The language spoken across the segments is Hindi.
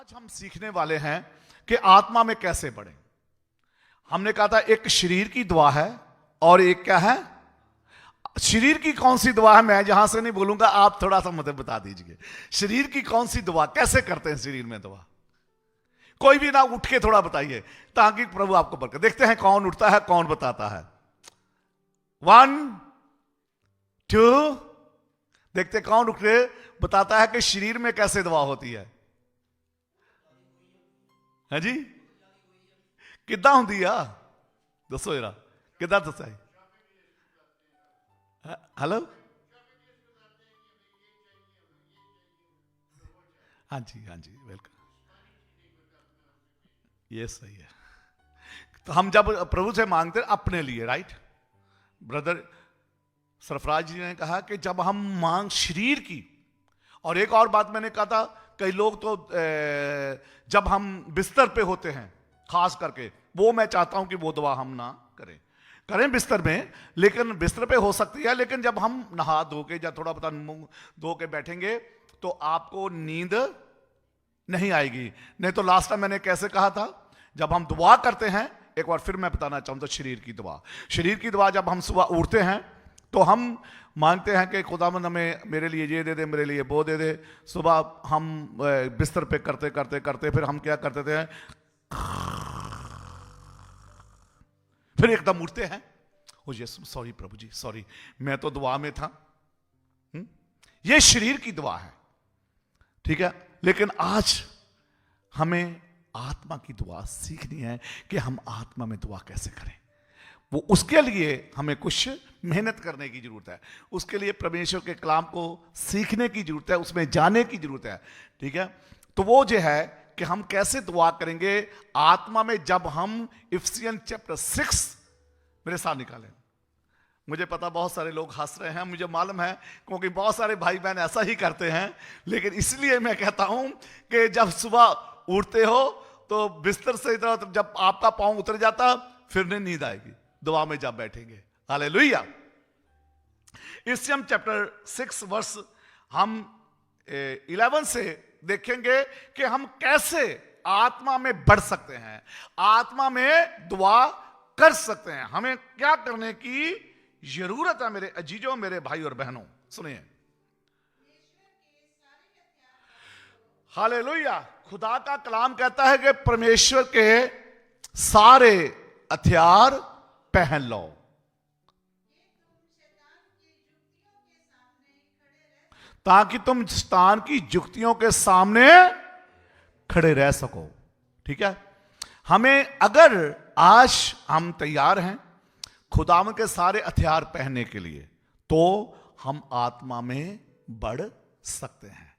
आज हम सीखने वाले हैं कि आत्मा में कैसे बढ़े। हमने कहा था एक शरीर की दुआ है और एक क्या है, शरीर की कौन सी दुआ है, मैं जहां से नहीं बोलूंगा, आप थोड़ा सा मुझे बता दीजिए शरीर की कौन सी दुआ, कैसे करते हैं शरीर में दुआ। कोई भी ना उठ के थोड़ा बताइए ताकि प्रभु आपको बरकत। देखते हैं कौन उठता है कौन बताता है। 1 2 देखते कौन उठ के बताता है कि शरीर में कैसे दुआ होती है जी। किदा होंगी आ दसो जरा किदा दसा। हेलो हाँ जी वेलकम। ये सही है। तो हम जब प्रभु से मांगते हैं अपने लिए, राइट ब्रदर सरफराज जी ने कहा कि जब हम मांग शरीर की, और एक और बात मैंने कहा था, कई लोग तो जब हम बिस्तर पे होते हैं खास करके, वो मैं चाहता हूं कि वो दुआ हम ना करें बिस्तर में, लेकिन बिस्तर पे हो सकती है, लेकिन जब हम नहा धो के या थोड़ा बहुत मुंह धो के बैठेंगे तो आपको नींद नहीं आएगी। नहीं तो लास्ट टाइम मैंने कैसे कहा था, जब हम दुआ करते हैं, एक बार फिर मैं बताना चाहूँ तो शरीर की दुआ जब हम सुबह उठते हैं तो हम मांगते हैं कि खुदावंद हमें मेरे लिए ये दे दे, मेरे लिए वो दे दे। सुबह हम बिस्तर पे करते करते करते फिर हम क्या करते थे, फिर एकदम उठते हैं, ओ यस सॉरी प्रभु जी सॉरी मैं तो दुआ में था। ये शरीर की दुआ है, ठीक है। लेकिन आज हमें आत्मा की दुआ सीखनी है कि हम आत्मा में दुआ कैसे करें। वो उसके लिए हमें कुछ मेहनत करने की जरूरत है, उसके लिए परमेश्वर के कलाम को सीखने की जरूरत है, उसमें जाने की जरूरत है, ठीक है। तो वो जो है कि हम कैसे दुआ करेंगे आत्मा में, जब हम इफिसियन चैप्टर 6 मेरे साथ निकालें। मुझे पता बहुत सारे लोग हंस रहे हैं, मुझे मालूम है, क्योंकि बहुत सारे भाई बहन ऐसा ही करते हैं, लेकिन इसलिए मैं कहता हूं कि जब सुबह उठते हो तो बिस्तर से इधर जब आपका पांव उतर जाता फिर नहीं नींद आएगी, दुआ में जब बैठेंगे। हालेलुया। इफिसियन चैप्टर 6 वर्स हम 11 से देखेंगे कि हम कैसे आत्मा में बढ़ सकते हैं, आत्मा में दुआ कर सकते हैं। हमें क्या करने की जरूरत है मेरे अजीजों, मेरे भाई और बहनों, सुनिए। हालेलुया। खुदा का कलाम कहता है कि परमेश्वर के सारे हथियार पहन लो ताकि तुम शैतान की जुक्तियों के सामने खड़े रह सको, ठीक है। हमें अगर आज हम तैयार हैं खुदावंद के सारे हथियार पहनने के लिए, तो हम आत्मा में बढ़ सकते हैं।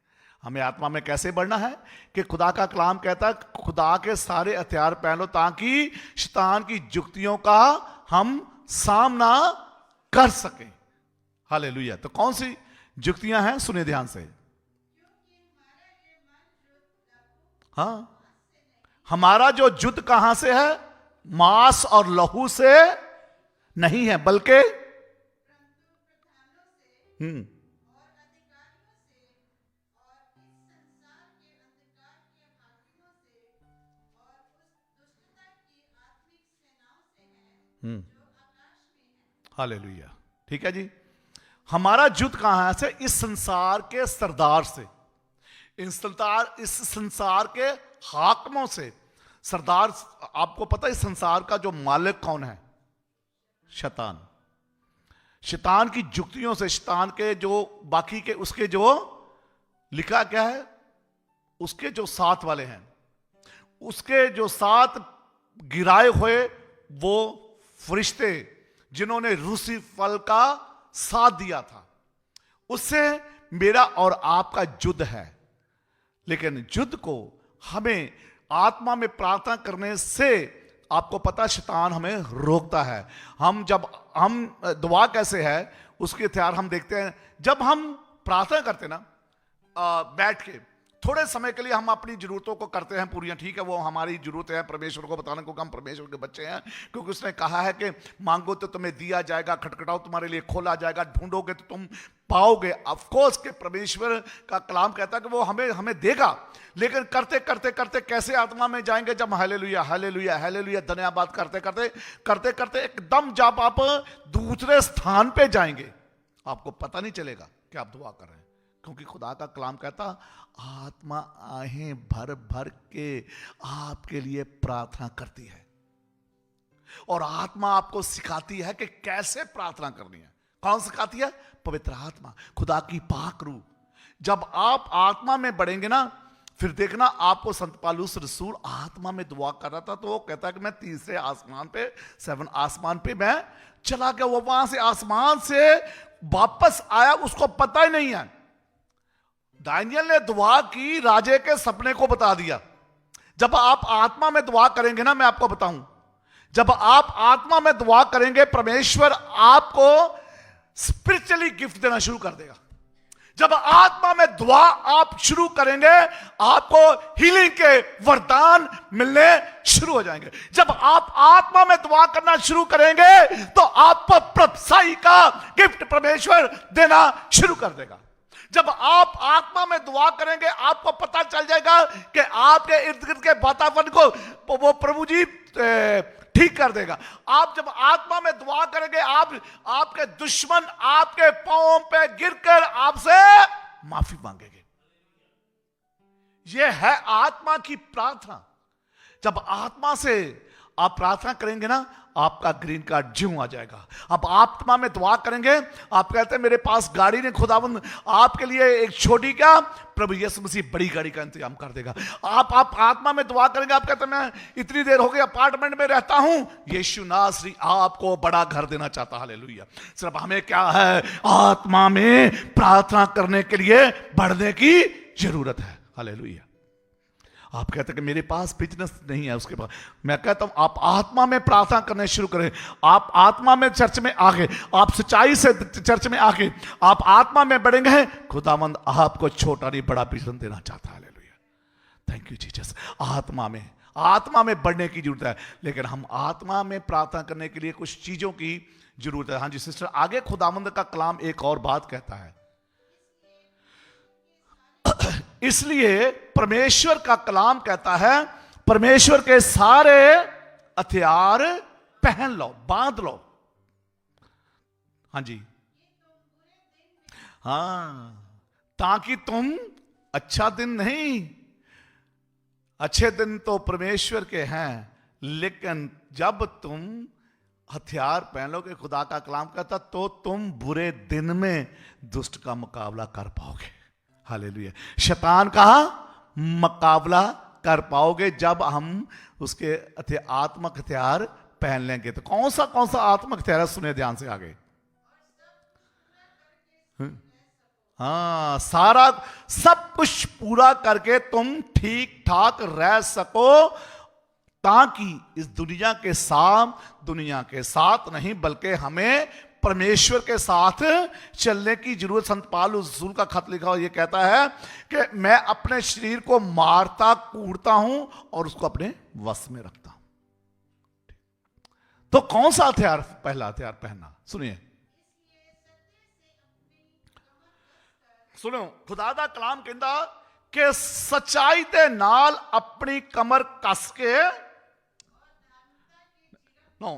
हमें आत्मा में कैसे बढ़ना है कि खुदा का कलाम कहता है खुदा के सारे हथियार पहन लो ताकि शैतान की जुक्तियों का हम सामना कर सकें। हालेलुया। तो कौन सी जुक्तियां हैं, सुनिए ध्यान से। हाँ, हमारा जो युद्ध कहां से है, मांस और लहू से नहीं है, बल्कि हालेलुया, ठीक है जी। हमारा युद्ध कहां से, इस संसार के सरदार से, इस संसार के हाकमों से। सरदार, आपको पता है इस संसार का जो मालिक कौन है, शैतान। शैतान की जुक्तियों से, शैतान के जो बाकी के उसके जो लिखा क्या है, उसके जो साथ वाले हैं, उसके जो साथ गिराए हुए वो फरिश्ते जिन्होंने रूसी फल का साथ दिया था, उससे मेरा और आपका युद्ध है। लेकिन युद्ध को हमें आत्मा में प्रार्थना करने से, आपको पता शैतान हमें रोकता है। हम जब हम दुआ कैसे है उसके हथियार हम देखते हैं, जब हम प्रार्थना करते ना बैठ के, थोड़े समय के लिए हम अपनी जरूरतों को करते हैं पूरियां, ठीक है, वो हमारी जरूरत है परमेश्वर को बताने को, हम परमेश्वर के बच्चे हैं, क्योंकि उसने कहा है कि मांगो तो तुम्हें दिया जाएगा, खटखटाओ तुम्हारे लिए खोला जाएगा, ढूंढोगे तो तुम पाओगे। ऑफ कोर्स के परमेश्वर का कलाम कहता है कि वो हमें हमें देगा, लेकिन करते करते करते कैसे आत्मा में जाएंगे, जब हालेलुया हालेलुया हालेलुया धन्यवाद करते करते करते करते एकदम जब आप दूसरे स्थान पे जाएंगे, आपको पता नहीं चलेगा कि आप दुआ कर रहे हैं, क्योंकि खुदा का कलाम कहता आत्मा आहें भर भर के आपके लिए प्रार्थना करती है, और आत्मा आपको सिखाती है कि कैसे प्रार्थना करनी है। कौन सिखाती है? पवित्र आत्मा, खुदा की पाक रूह। जब आप आत्मा में बढ़ेंगे ना, फिर देखना आपको संत पौलुस रसूल आत्मा में दुआ कर रहा था, तो वो कहता है कि मैं तीसरे आसमान पे, 7 आसमान पे मैं चला गया। वो वहां से आसमान से वापस आया, उसको पता ही नहीं है। दानियल ने दुआ की, राजे के सपने को बता दिया। जब आप आत्मा में दुआ करेंगे ना, मैं आपको बताऊं, जब आप आत्मा में दुआ करेंगे, परमेश्वर आपको स्पिरिचुअली गिफ्ट देना शुरू कर देगा। जब आत्मा में दुआ आप शुरू करेंगे, आपको हीलिंग के वरदान मिलने शुरू हो जाएंगे। जब आप आत्मा में दुआ करना शुरू करेंगे, तो आपको प्रोफेसी का गिफ्ट परमेश्वर देना शुरू कर देगा। जब आप आत्मा में दुआ करेंगे, आपको पता चल जाएगा कि आपके इर्द गिर्द के वातावरण को वो प्रभु जी ठीक कर देगा। आप जब आत्मा में दुआ करेंगे, आपके दुश्मन आपके पांवों पे गिरकर आपसे माफी मांगेंगे। यह है आत्मा की प्रार्थना। जब आत्मा से आप प्रार्थना करेंगे ना, आपका ग्रीन कार्ड ज्यों आ जाएगा। अब आत्मा में दुआ करेंगे, आप कहते हैं मेरे पास गाड़ी नहीं, खुदावंद आपके लिए एक छोटी क्या, प्रभु यीशु मसीह बड़ी गाड़ी का इंतजाम कर देगा। आप आत्मा में दुआ करेंगे, आप कहते हैं मैं इतनी देर हो गई अपार्टमेंट में रहता हूं, यीशु नासरी आपको बड़ा घर देना चाहता। हालेलुया। सिर्फ हमें क्या है, आत्मा में प्रार्थना करने के लिए बढ़ने की जरूरत है। हालेलुया। आप कहते हैं कि मेरे पास बिजनेस नहीं है, उसके पास, मैं कहता हूं आप आत्मा में प्रार्थना करने शुरू करें। आप आत्मा में चर्च में आगे, आप सच्चाई से चर्च में आगे, आप आत्मा में बढ़ेंगे, खुदावंद आपको छोटा नहीं बड़ा बिजनेस देना चाहता है। हालेलुया। Thank you Jesus. आत्मा में बढ़ने की जरूरत है, लेकिन हम आत्मा में प्रार्थना करने के लिए कुछ चीजों की जरूरत है। हाँ जी सिस्टर, आगे खुदावंद का कलाम एक और बात कहता है, इसलिए परमेश्वर का कलाम कहता है परमेश्वर के सारे हथियार पहन लो, बांध लो। हाँ जी, हाँ, ताकि तुम, अच्छा दिन नहीं, अच्छे दिन तो परमेश्वर के हैं, लेकिन जब तुम हथियार पहन लोगे, खुदा का कलाम कहता, तो तुम बुरे दिन में दुष्ट का मुकाबला कर पाओगे। हालेलुया। शैतान का मुकाबला कर पाओगे जब हम उसके आत्मक हथियार पहन लेंगे। तो कौन सा आत्मक हथियार है, सुने ध्यान से आगे। हाँ, सारा सब कुछ पूरा करके तुम ठीक ठाक रह सको, ताकि इस दुनिया के साथ नहीं, बल्कि हमें परमेश्वर के साथ चलने की जरूरत। संत पौलुस रसूल का खत लिखा हुआ ये कहता है कि मैं अपने शरीर को मारता कूटता हूं और उसको अपने वश में रखता हूं। तो कौन सा हथियार, पहला हथियार पहनना, सुनिए, सुनो, खुदा दा कलाम कहता कि सच्चाई दे नाल अपनी कमर कस के, नो,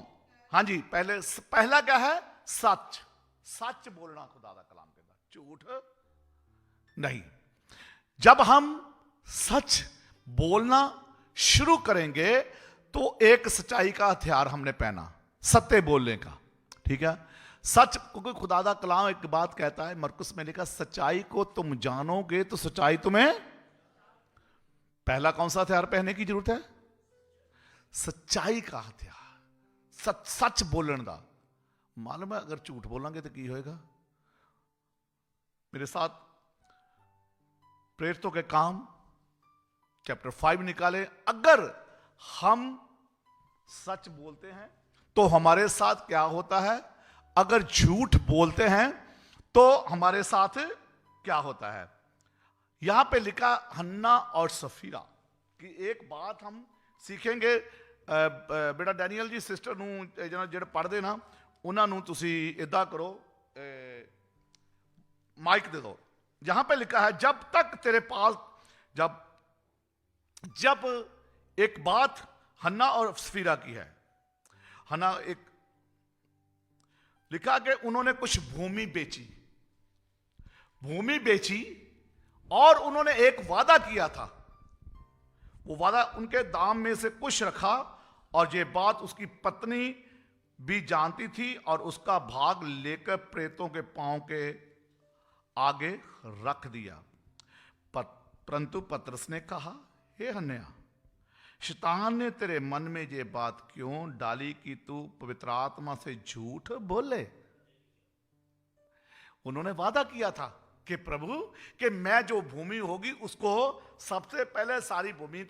हाँ जी, पहला क्या है, सच बोलना। खुदा दा कलाम कहता झूठ नहीं। जब हम सच बोलना शुरू करेंगे, तो एक सच्चाई का हथियार हमने पहना, सत्य बोलने का, ठीक है। सच, क्योंकि खुदा दा कलाम एक बात कहता है, मरकुस में लिखा, सच्चाई को तुम जानोगे तो सच्चाई तुम्हें, पहला कौन सा हथियार पहनने की जरूरत है, सच्चाई का हथियार, सच बोलने का। मालूम है अगर झूठ बोलेंगे तो की होएगा। मेरे साथ प्रेरितों के काम चैप्टर 5 निकाले, अगर हम सच बोलते हैं तो हमारे साथ क्या होता है, अगर झूठ बोलते हैं तो हमारे साथ क्या होता है। यहां पे लिखा हन्ना और सफीरा कि एक बात हम सीखेंगे। बेटा डैनियल जी सिस्टर ਨੂੰ ਜਿਹੜੇ ਪੜ੍ਹਦੇ ਨਾ ਉਹਨਾਂ ਨੂੰ ਤੁਸੀਂ ਇਦਾਂ ਕਰੋ, माइक दे दो। यहां पे लिखा है जब तक तेरे पास, जब एक बात हन्ना और सफीरा की है। हन्ना एक लिखा कि उन्होंने कुछ भूमि बेची और उन्होंने एक वादा किया था। वो वादा उनके दाम में से कुछ रखा और ये बात उसकी पत्नी भी जानती थी और उसका भाग लेकर प्रेतों के पांव के आगे रख दिया। परंतु पतरस ने कहा, हे हन्ना, शैतान ने तेरे मन में ये बात क्यों डाली कि तू पवित्र आत्मा से झूठ बोले? उन्होंने वादा किया था कि प्रभु कि मैं जो भूमि होगी उसको सबसे पहले सारी भूमि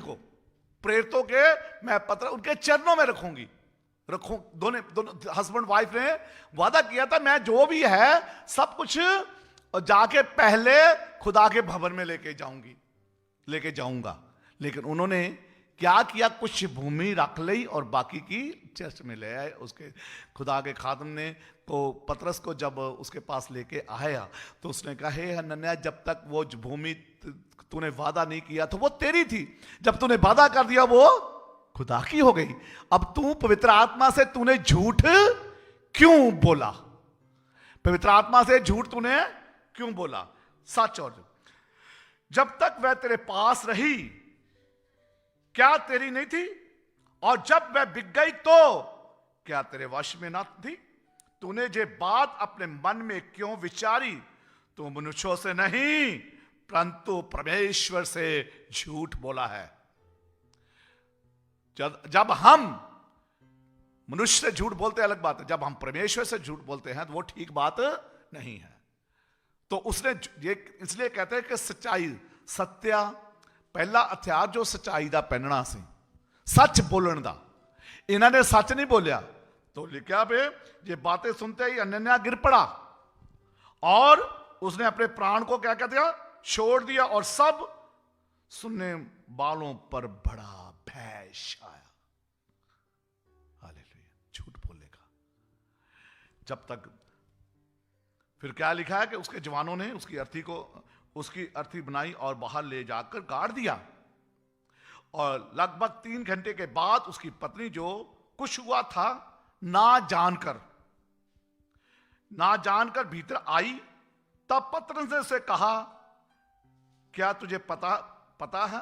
को प्रेरितों के मैं पत्र उनके चरणों में रखूं। दोनों हस्बैंड वाइफ ने वादा किया था, मैं जो भी है सब कुछ जाके पहले खुदा के भवन में लेके जाऊंगा। लेकिन उन्होंने क्या किया, कुछ भूमि रख ली और बाकी की चर्च में ले आए। उसके खुदा के खादम ने को पतरस को जब उसके पास लेके आया तो उसने कहा, हे हनन्याह, जब तक वो भूमि तूने वादा नहीं किया तो वो तेरी थी, जब तूने वादा कर दिया वो खुदा की हो गई। अब तू पवित्र आत्मा से तूने झूठ क्यों बोला? पवित्र आत्मा से झूठ तूने क्यों बोला? सच और जब तक वह तेरे पास रही क्या तेरी नहीं थी? और जब वह बिक गई तो क्या तेरे वश में न थी? तूने ये बात अपने मन में क्यों विचारी? तू मनुष्यों से नहीं परंतु परमेश्वर से झूठ बोला है। जब हम मनुष्य से झूठ बोलते हैं अलग बात है, जब हम परमेश्वर से झूठ बोलते हैं तो वो ठीक बात नहीं है। तो उसने ये इसलिए कहते हैं कि सच्चाई सत्या पहला हथियार जो सच्चाई का पहनना सी, सच बोलन दा। इन्होंने सच नहीं बोलिया तो लिखा पे ये बातें सुनते ही हनन्याह गिर पड़ा और उसने अपने प्राण को क्या कहते हैं छोड़ दिया और सब सुनने वालों पर बड़ा भय छाया। हालेलुया। झूठ बोलने का जब तक फिर क्या लिखा है कि उसके जवानों ने उसकी अर्थी बनाई और बाहर ले जाकर गाड़ दिया। और लगभग 3 घंटे के बाद उसकी पत्नी जो कुछ हुआ था ना जानकर भीतर आई। तब पतरस ने उसे कहा, क्या तुझे पता है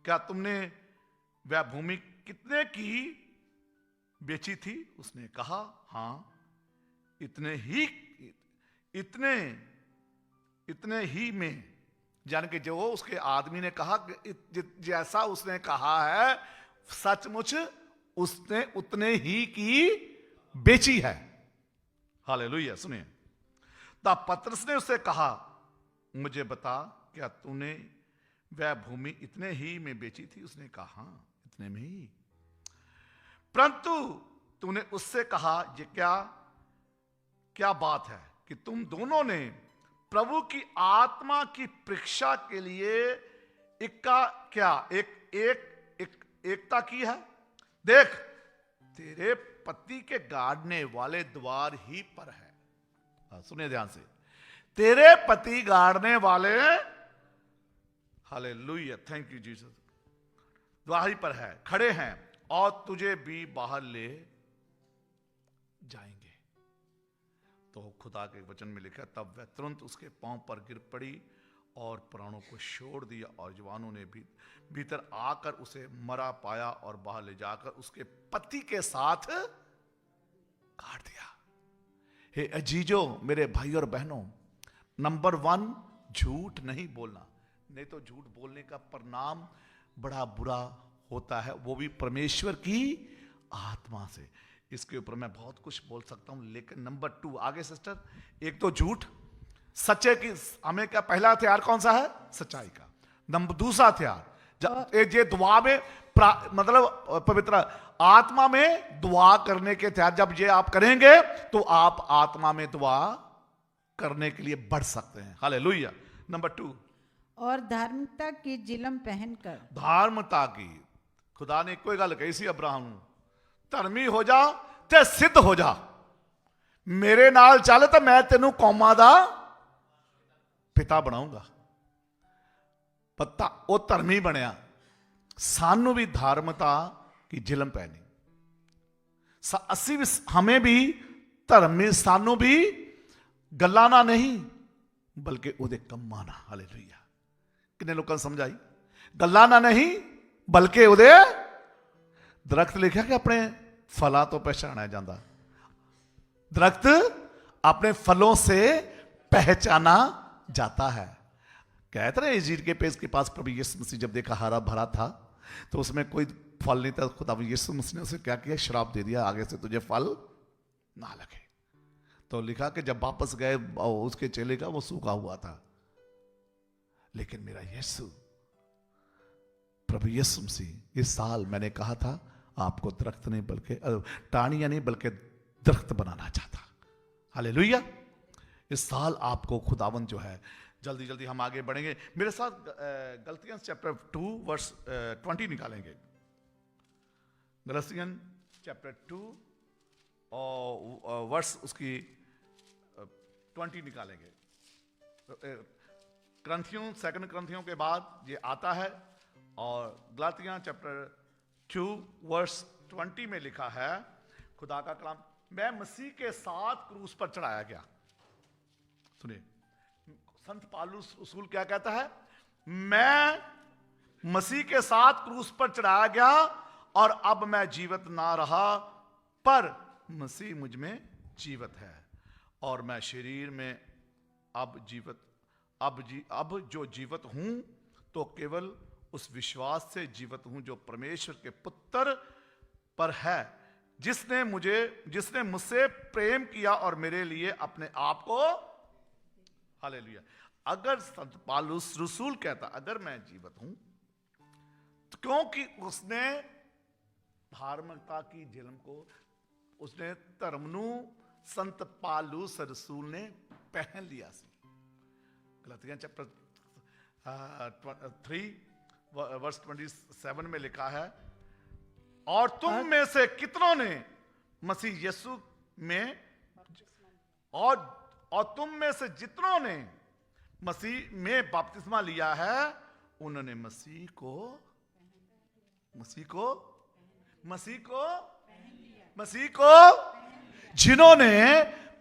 क्या तुमने वह भूमि कितने की बेची थी? उसने कहा, हां इतने ही में। जान के जो उसके आदमी ने कहा जैसा उसने कहा है सचमुच उसने उतने ही की बेची है। हालेलुया। सुनिए, तब पतरस ने उससे कहा, मुझे बता क्या तूने वह भूमि इतने ही में बेची थी? उसने कहा, हां इतने में ही। परंतु तूने उससे कहा, ये क्या बात है कि तुम दोनों ने प्रभु की आत्मा की परीक्षा के लिए एकता की है? देख, तेरे पति के गाड़ने वाले द्वार ही पर है। सुनिए ध्यान से, तेरे पति गाड़ने वाले, हालेलुया, थैंक यू जीसस, द्वार ही पर है, खड़े हैं और तुझे भी बाहर ले जाएंगे। तो खुदा के वचन में लिखा, तब वह तुरंत उसके पांव पर गिर पड़ी और प्राणों को छोड़ दिया। और जवानों ने भी भीतर आकर उसे मरा पाया और बाहर ले जाकर उसके पति के साथ काट दिया। हे अजीजों, मेरे भाई और बहनों, नंबर 1 झूठ नहीं बोलना, नहीं तो झूठ बोलने का परिणाम बड़ा बुरा होता है, वो भी परमेश्वर की आत्मा से। इसके ऊपर मैं बहुत कुछ बोल सकता हूं, लेकिन नंबर 2 आगे सिस्टर, एक तो झूठ, सच्चे की हमें क्या पहला हथियार कौन सा है? सच्चाई का। नंबर दूसरा हथियार ये दुआ में मतलब पवित्र आत्मा में दुआ करने के हथियार, जब ये आप करेंगे तो आप आत्मा में दुआ करने के लिए बढ़ सकते हैं। हालेलुया। नंबर 2, और धार्मिकता की जिलम पहनकर। धार्मिकता की, खुदा ने कोई गल कही सी अब्राहम नूं, धर्मी हो जा ते सिद्ध हो जा, मेरे नाल चल तो मैं तेनू कौमां दा पिता बनाऊंगा। पता वो धर्मी बनया, सानू भी धार्मिकता की जिलम पहनी, असी भी, हमें भी धर्मी, सानू भी गल्लां ना नहीं बल्कि उहदे कम्मां नाल। हालेलुया। किन्ने लोगों ने समझ आई? गल्लां ना नहीं बल्कि उहदे, दरख्त लिखा कि अपने फलों तो पहचाना जाता, दरख्त अपने फलों से पहचाना जाता है। कहते रहे इंजीर के पेड़ के पास प्रभु यीशु मसीह जब देखा हरा भरा था तो उसमें कोई फल नहीं था, खुदा यीशु मसीह ने उसे क्या किया, श्राप दे दिया, आगे से तुझे फल ना लगे। तो लिखा कि जब वापस गए उसके चेले का वो सूखा हुआ था। लेकिन मेरा यीशु प्रभु यीशु मसीह, इस साल मैंने कहा था आपको दरख्त नहीं बल्कि टाहनियां नहीं बल्कि दरख्त बनाना चाहता। हालेलुया। इस साल आपको खुदावन जो है, जल्दी जल्दी हम आगे बढ़ेंगे, मेरे साथ गलतियां चैप्टर 2 वर्स 20 निकालेंगे। गलतियां चैप्टर 2 और वर्स उसकी 20 निकालेंगे। क्रंथियों, सेकंड क्रंथियों के बाद ये आता है, और गलातियां चैप्टर 2 वर्स 20 में लिखा है खुदा का कलाम, मैं मसीह के साथ क्रूस पर चढ़ाया गया। सुनिए संत पौलुस रसूल क्या कहता है, मैं मसीह के साथ क्रूस पर चढ़ाया गया और अब मैं जीवित ना रहा पर मसीह मुझ में जीवित है, और मैं शरीर में अब जो जीवित हूं तो केवल उस विश्वास से जीवित हूं जो परमेश्वर के पुत्र पर है, जिसने मुझसे प्रेम किया और मेरे लिए अपने आप को। हालेलुया। अगर संत पौलुस रसूल कहता अगर मैं जीवित हूं तो क्योंकि उसने धार्मिकता की जिलम को, उसने धर्मनु संत पौलुस रसूल ने पहन लिया सी। गलातियां चैप्टर 3 वर्स 27 में लिखा है, और तुम में से कितनों ने मसीह यीशु में, और तुम में से जितनों ने मसीह में बपतिस्मा लिया है उन्होंने मसीह को जिन्होंने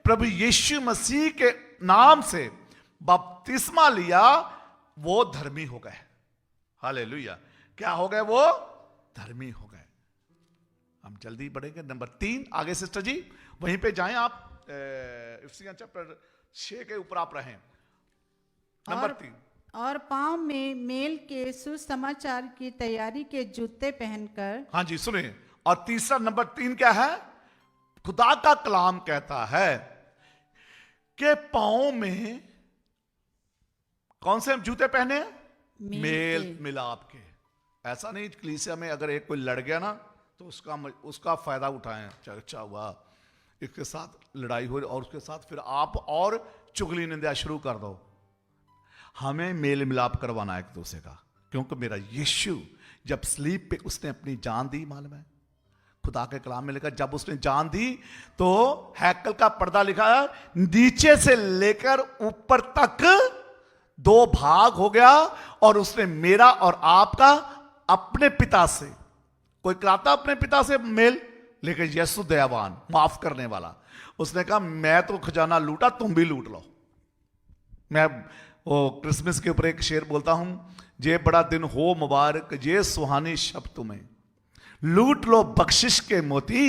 प्रभु यीशु मसीह के नाम से बपतिस्मा लिया वो धर्मी हो गए। हालेलुया। क्या हो गए? वो धर्मी हो गए। हम जल्दी बढ़ेंगे। नंबर 3 आगे सिस्टर जी वहीं पे जाएं आप, इफिसियन चैप्टर 6 के ऊपर आप रहें। नंबर 3, और पांव में मेल के सुसमाचार की तैयारी के जूते पहनकर। हाँ जी सुनिए। और तीसरा नंबर 3 क्या है? खुदा का कलाम कहता है कि पांव में कौन से जूते पहने? मेल मिलाप के। ऐसा नहीं कलीसिया में अगर एक कोई लड़ गया ना तो उसका फायदा उठाएं, चर्चा हुआ, इसके साथ लड़ाई हुई और उसके साथ फिर आप और चुगली निंदा शुरू कर दो। हमें मेल मिलाप करवाना है एक दूसरे का, क्योंकि मेरा यीशु जब स्लीप पे उसने अपनी जान दी, मालूम है खुदा के कलाम में लिखा जब उसने जान दी तो हैकल का पर्दा लिखा है नीचे से लेकर ऊपर तक 2 भाग हो गया, और उसने मेरा और आपका अपने पिता से, कोई कराता अपने पिता से मेल, लेकिन यीशु दयावान माफ करने वाला, उसने कहा मैं तो खजाना लूटा तुम भी लूट लो। मैं वो क्रिसमस के ऊपर एक शेर बोलता हूं, ये बड़ा दिन हो मुबारक ये सुहानी शब तुम्हें, लूट लो बख्शिश के मोती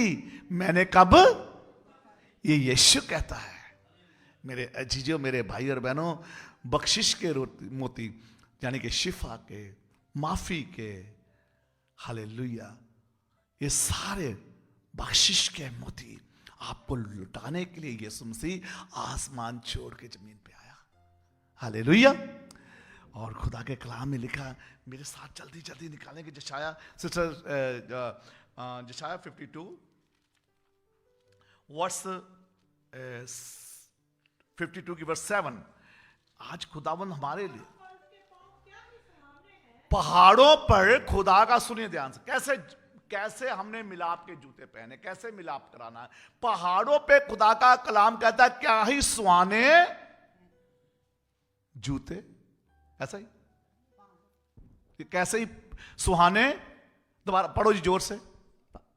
मैंने कब। ये यीशु कहता है। मेरे अजीजों, मेरे भाई और बहनों, बख्शिश के मोती यानी कि शिफा के, माफी के, हालेलुया, ये सारे बख्शिश के मोती आपको लुटाने के लिए यीशु मसीह आसमान छोड़ के जमीन पे आया। हालेलुया। और खुदा के कलाम में लिखा, मेरे साथ जल्दी जल्दी निकालेंगे जशाया सिस्टर, जशाया 52 वर्स 52 की वर्स 7। आज खुदावंद हमारे लिए पहाड़ों पर खुदा का, सुनिए ध्यान से, कैसे कैसे हमने मिलाप के जूते पहने, कैसे मिलाप कराना है। पहाड़ों पे खुदा का कलाम कहता है क्या ही सुहाने जूते, ऐसा ही, कैसे ही सुहाने, दोबारा पढ़ो जी जोर से।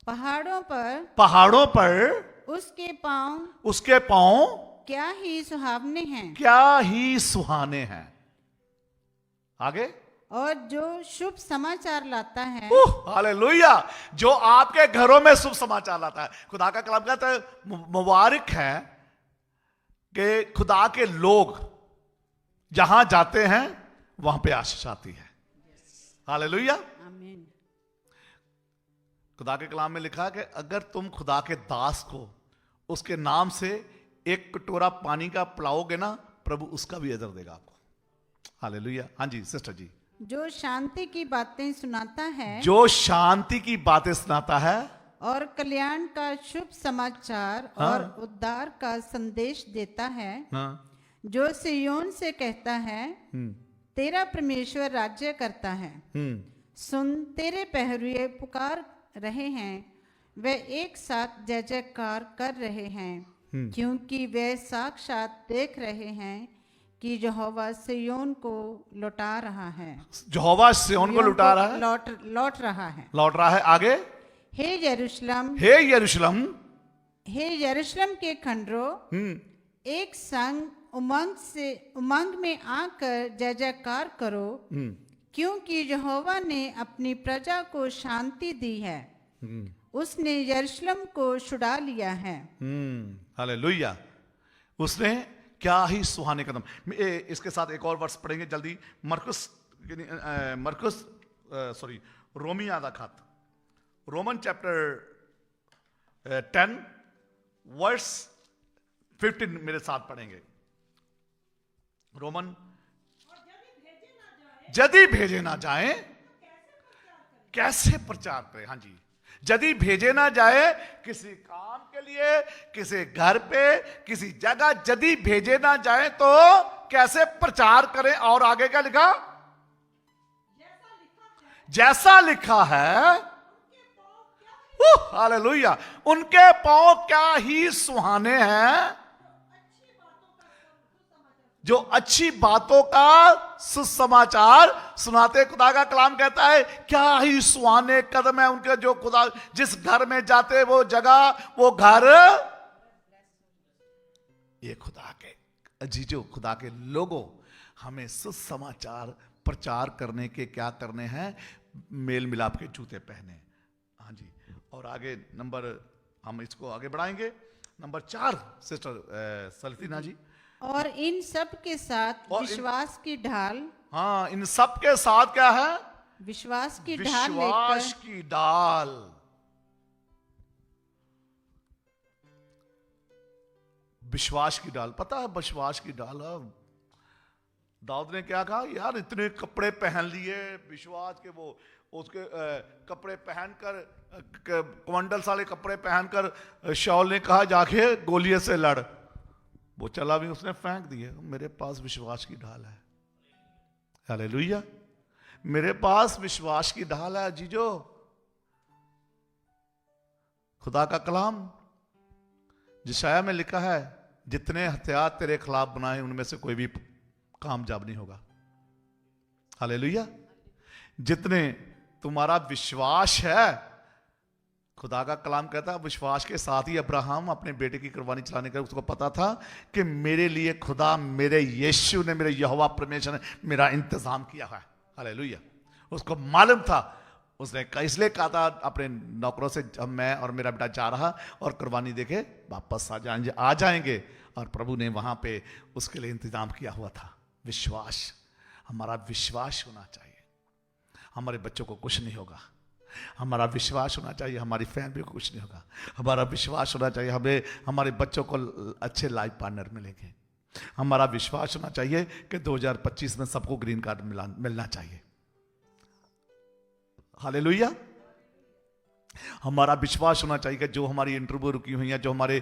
पहाड़ों पर उसके पांव क्या ही सुहावने हैं, क्या ही सुहाने हैं। आगे, और जो शुभ समाचार लाता है, हालेलुया, जो आपके घरों में शुभ समाचार लाता है। खुदा का कलाम कहता है मुबारक है कि खुदा के लोग जहां जाते हैं वहां पे आशीष आती है। हालेलुया, आमीन। खुदा के कलाम में लिखा है कि अगर तुम खुदा के दास को उसके नाम से एक कटोरा पानी का पिलाओगे ना, प्रभु उसका भी अजर देगा आपको। हालेलुया। हाँ जी सिस्टर जी। जो शांति की बातें सुनाता है, जो शांति की बातें सुनाता है और कल्याण का शुभ समाचार और उद्धार का संदेश देता है, जो सिय्योन से कहता है तेरा परमेश्वर राज्य करता है। सुन, तेरे पहरुए पुकार रहे हैं, वे एक साथ जय जयकार कर रहे हैं, क्योंकि वे साक्षात देख रहे हैं कि यहोवा सिय्योन को लौटा रहा है। यहोवा सिय्योन को लौटा रहा है, लौट रहा है, लौट रहा है। आगे, हे यरूशलेम, हे यरूशलेम, हे यरूशलेम के खंडरों, एक संग उमंग में आकर जय जयकार करो, क्योंकि यहोवा ने अपनी प्रजा को शांति दी है, उसने यरूशलेम को छुड़ा लिया है। हालेलुया। उसने क्या ही सुहाने कदम। इसके साथ एक और वर्ष पढ़ेंगे जल्दी। रोमी आधा खात, रोमन चैप्टर 10 वर्स 15 मेरे साथ पढ़ेंगे। रोमन, यदि भेजे ना जाए कैसे प्रचार करें। हाँ जी, यदि भेजे ना जाए किसी काम के लिए, किसी घर पे, किसी जगह, यदि भेजे ना जाए तो कैसे प्रचार करें। और आगे क्या लिखा, जैसा लिखा है, हालेलुया, उनके पांव क्या ही सुहाने हैं, जो अच्छी बातों का सुसमाचार सुनाते। खुदा का कलाम कहता है क्या ही सुहाने कदम है उनके, जो खुदा जिस घर में जाते वो जगह, वो घर, ये खुदा के अजीजों, खुदा के लोगों, हमें सुसमाचार प्रचार करने के क्या करने हैं, मेल मिलाप के जूते पहने। हाँ जी, और आगे नंबर, हम इसको आगे बढ़ाएंगे। नंबर 4 सिस्टर सल्फीना जी। और इन सब के साथ विश्वास की ढाल, हाँ, इन सब के साथ क्या है, विश्वास की ढाल विश्वास की ढाल। विश्वास की ढाल, पता है विश्वास की ढाल। दाऊद ने क्या कहा, यार इतने कपड़े पहन लिए विश्वास के, वो उसके कपड़े पहनकर, कमंडल साले कपड़े पहनकर शाऊल ने कहा जाके गोलियत से लड़। वो चला भी, उसने फेंक दिए। मेरे पास विश्वास की ढाल है। हालेलुया, मेरे पास विश्वास की ढाल है जीजो। खुदा का कलाम यशायाह में लिखा है, जितने हथियार तेरे खिलाफ बनाए उनमें से कोई भी कामयाब नहीं होगा। हालेलुया, जितने तुम्हारा विश्वास है, खुदा का कलाम कहता है विश्वास के साथ ही अब्राहम अपने बेटे की कुर्बानी चलाने का, उसको पता था कि मेरे लिए खुदा, मेरे यीशु ने, मेरे यहोवा परमेश्वर ने मेरा इंतजाम किया है। हालेलुया, उसको मालूम था। उसने इसलिए कहा था अपने नौकरों से, जब मैं और मेरा बेटा जा रहा और कुर्बानी देके वापस आ जाएंगे, और प्रभु ने वहां पे उसके लिए इंतजाम किया हुआ था। विश्वास, हमारा विश्वास होना चाहिए। हमारे बच्चों को कुछ नहीं होगा, हमारा विश्वास होना चाहिए। हमारी फैमिली को कुछ नहीं होगा, हमारा विश्वास होना चाहिए। हमें हमारे बच्चों को अच्छे लाइफ पार्टनर मिलेंगे। हमारा विश्वास होना चाहिए कि 2025 में सबको ग्रीन कार्ड मिलना चाहिए। हालेलुया, हमारा विश्वास होना चाहिए कि जो हमारी इंटरव्यू रुकी हुई है, जो हमारे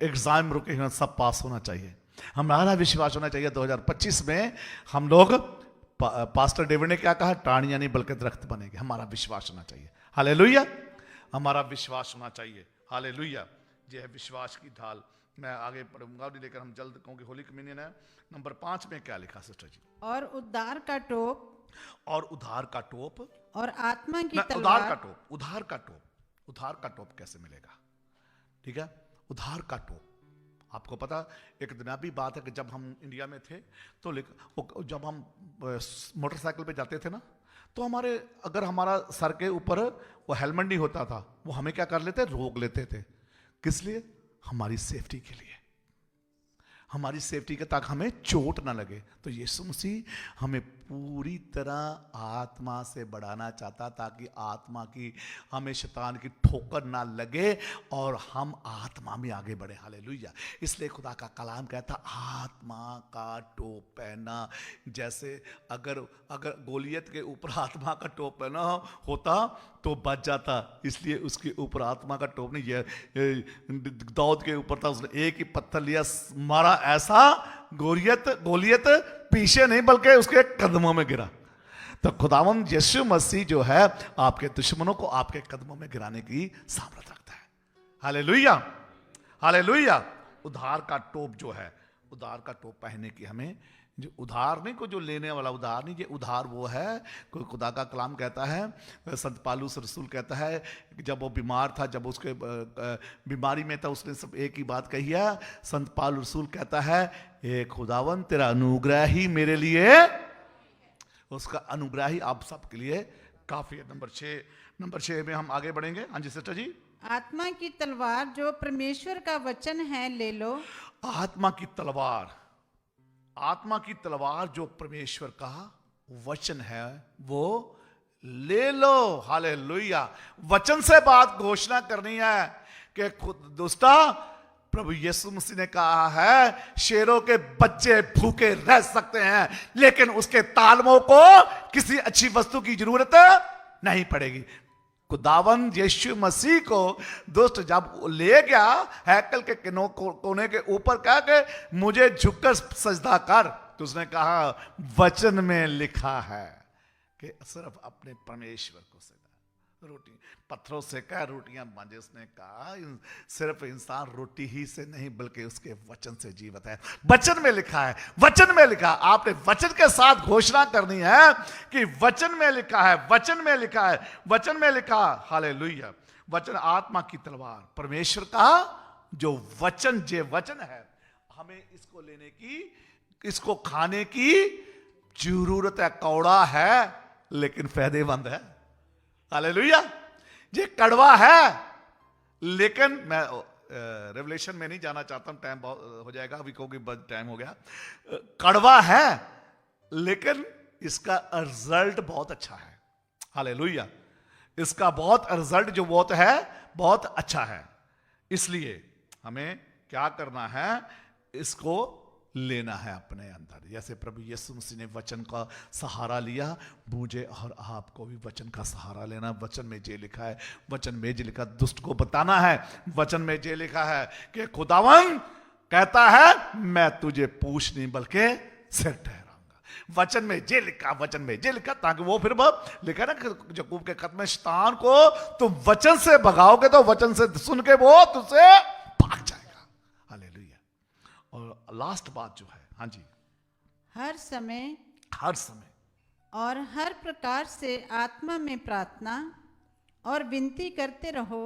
एग्जाम रुके हुए हैं, सब पास होना चाहिए। हमारा विश्वास होना चाहिए 2025 में हम लोग पास्टर डेविड ने क्या कहा, टाणियां नहीं बल्कि दरख्त बनेंगे। हमारा विश्वास होना चाहिए। हालेलुया, हमारा विश्वास होना चाहिए। हालेलुया, ये है विश्वास की ढाल। मैं आगे पढ़ूंगा लेकिन हम जल्द, क्योंकि होली कम्युनियन है। नंबर 5 में क्या लिखा सिस्टर जी? और उद्धार का टोप, और उधार का टोप, और आत्मा की उधार तलवार। का टोप, उधार का टोप, उधार का टोप कैसे मिलेगा? ठीक है, उधार का टोप। आपको पता, एक दुनियावी बात है कि जब हम इंडिया में थे तो जब हम मोटरसाइकिल पे जाते थे ना, तो हमारे, अगर हमारा सर के ऊपर वो हेलमेट नहीं होता था, वो हमें क्या कर लेते, रोक लेते थे। किस लिए? हमारी सेफ्टी के लिए, हमारी सेफ्टी के, ताकि हमें चोट ना लगे। तो यीशु मसीह हमें पूरी तरह आत्मा से बढ़ाना चाहता, ताकि आत्मा की, हमें शैतान की ठोकर ना लगे और हम आत्मा में आगे बढ़े। हालेलुया। इसलिए खुदा का कलाम कहता, आत्मा का टोप पहना। जैसे अगर गोलियत के ऊपर आत्मा का टोप पहना होता तो बच जाता, इसलिए उसके ऊपर आत्मा का टोप नहीं। दाऊद के ऊपर था, उसने एक ही पत्थर लिया, मारा ऐसा, गोलियत पीछे नहीं बल्कि उसके कदमों में गिरा। तो खुदावंद यीशु मसीह जो है आपके दुश्मनों को आपके कदमों में गिराने की सामर्थ रखता है। Hallelujah, hallelujah. उधार का टोप जो है, उधार का टोप पहनने की हमें, जो उधार नहीं को, जो लेने वाला उधार नहीं, ये उधार वो है, कोई खुदा का कलाम कहता है, संत पालूस रसूल कहता है, जब वो बीमार था, जब उसके बीमारी में था, उसने सब एक ही बात कही है। संत पालूस रसूल कहता है, ए खुदावन तेरा अनुग्रह ही मेरे लिए, उसका अनुग्रह ही आप सबके लिए काफी है। नंबर 6 में हम आगे बढ़ेंगे। हाँ जी सिस्टर जी। आत्मा की तलवार जो परमेश्वर का वचन है ले लो। आत्मा की तलवार, आत्मा की तलवार जो परमेश्वर का वचन है वो ले लो। हालेलुया। वचन से बात घोषणा करनी है कि खुद दोस्ता, प्रभु यीशु मसीह ने कहा है, शेरों के बच्चे भूखे रह सकते हैं लेकिन उसके तालमों को किसी अच्छी वस्तु की जरूरत नहीं पड़ेगी। खुदावंद यीशु मसीह को दोस्त जब ले गया हैकल के कोने के ऊपर, कहा कि मुझे झुककर सजदा कर, तो उसने कहा वचन में लिखा है कि सिर्फ अपने परमेश्वर को सजदा। रोटी पत्थरों से क्या रोटियां मांजे, उसने कहा सिर्फ इंसान रोटी ही से नहीं बल्कि उसके वचन से जीवित है। वचन में लिखा है, वचन में लिखा। आपने वचन के साथ घोषणा करनी है कि वचन में लिखा है, वचन में लिखा है, वचन में लिखा। हालेलुया। वचन आत्मा की तलवार, परमेश्वर का जो वचन, जे वचन है, हमें इसको लेने की, इसको खाने की जरूरत है। कौड़ा है लेकिन फायदेमंद है। हालेलुया। ये कड़वा है लेकिन, मैं रेवलेशन में नहीं जाना चाहता हूं, टाइम बहुत हो जाएगा अभी, क्योंकि टाइम हो गया। कड़वा है लेकिन इसका रिजल्ट बहुत अच्छा है। हालेलुया। इसका बहुत रिजल्ट जो बहुत है, बहुत अच्छा है। इसलिए हमें क्या करना है, इसको लेना है अपने अंदर। जैसे प्रभु यीशु मसीह ने वचन का सहारा लिया, मुझे और आपको भी वचन का सहारा लेना। वचन में जे लिखा है, वचन में जे लिखा, दुष्ट को बताना है। वचन में जे लिखा है कि खुदावन कहता है मैं तुझे पूछ नहीं बल्कि सिर ठहराऊंगा। वचन में जे लिखा, वचन में जे लिखा, ताकि वो फिर लिखा ना याकूब के खत में, शैतान को तुम वचन से भगाओगे तो वचन से सुन के वो तुझसे भाग जाएगा। हालेलुया। और लास्ट बात जो है, हाँ जी, हर समय और हर प्रकार से आत्मा में प्रार्थना और विनती करते रहो,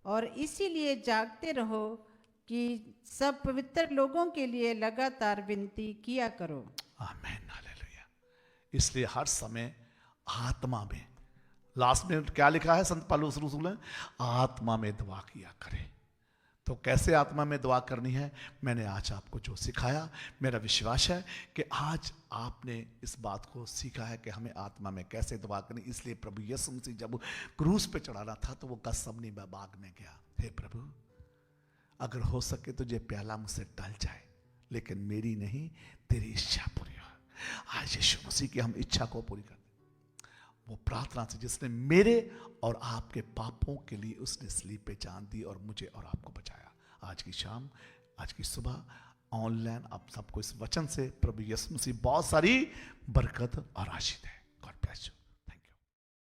और इसीलिए जागते रहो कि सब पवित्र लोगों के लिए लगातार विनती किया करो। आमीन। हालेलुया। इसलिए हर समय आत्मा में, लास्ट में क्या लिखा है संत पौलुस रसूल ने, आत्मा में दुआ किया करें। तो कैसे आत्मा में दुआ करनी है, मैंने आज आपको जो सिखाया, मेरा विश्वास है कि आज आपने इस बात को सीखा है कि हमें आत्मा में कैसे दुआ करनी। इसलिए प्रभु यीशु मसीह जब क्रूस पे चढ़ाना था तो वो गethसेमनी बाग में गया, हे प्रभु अगर हो सके तो ये प्याला मुझसे टल जाए, लेकिन मेरी नहीं तेरी इच्छा पूरी हो। आज यीशु मसीह की हम इच्छा को पूरी कर, वो प्रार्थना से जिसने मेरे और आपके पापों के लिए उसने सलीब पे जान दी और मुझे और आपको बचाया। आज की शाम, आज की सुबह ऑनलाइन आप सबको इस वचन से प्रभु यीशु मसीह बहुत सारी बरकत और आशीष है। God bless you.